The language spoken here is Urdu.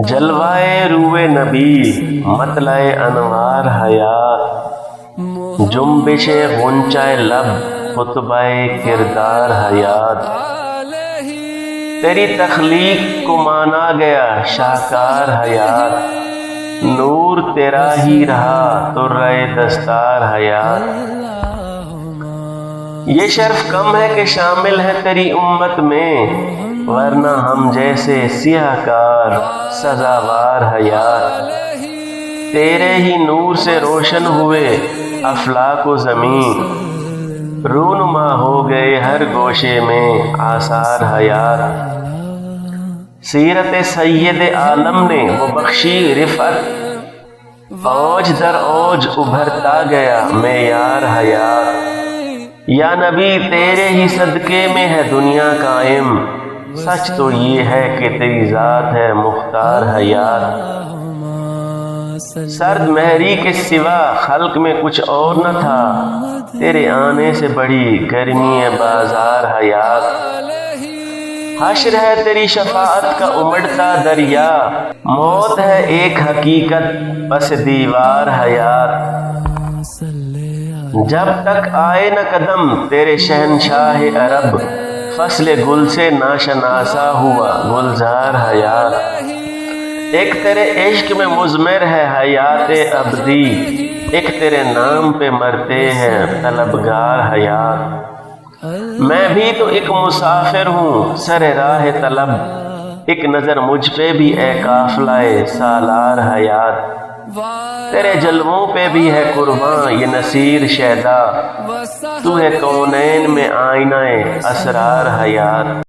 جلوائے روئے نبی مطلع انوار حیات، جنبش غنچہ لب خطبہ کردار حیات۔ تیری تخلیق کو مانا گیا شاہکار حیات، نور تیرا ہی رہا طرہ دستار حیات۔ یہ شرف کم ہے کہ شامل ہے تیری امت میں، ورنہ ہم جیسے سیاہ کار سزاوار حیات۔ تیرے ہی نور سے روشن ہوئے افلاک و زمین، رونما ہو گئے ہر گوشے میں آثار حیات۔ سیرت سید عالم نے وہ بخشی رفعت، اوج در اوج ابھرتا گیا معیار حیات۔ یا نبی تیرے ہی صدقے میں ہے دنیا قائم، سچ تو یہ ہے کہ تیری ذات ہے مختار حیات۔ سرد مہری کے سوا خلق میں کچھ اور نہ تھا، تیرے آنے سے بڑی گرمی بازار حیات۔ حشر ہے تیری شفاعت کا امڑتا دریا، موت ہے ایک حقیقت بس دیوار حیات۔ جب تک آئے نہ قدم تیرے شہنشاہ عرب، فصل گل سے ناشناسا ہوا گلزار حیات۔ ایک تیرے عشق میں مضمر ہے حیات ابدی، ایک تیرے نام پہ مرتے ہیں طلبگار حیات۔ میں بھی تو ایک مسافر ہوں سر راہ طلب، ایک نظر مجھ پہ بھی اے قافلہ سالار حیات۔ تیرے جلووں پہ بھی ہے قرباں یہ نصیر شیدا، تو ہے کونین میں آئینہ اسرار حیات۔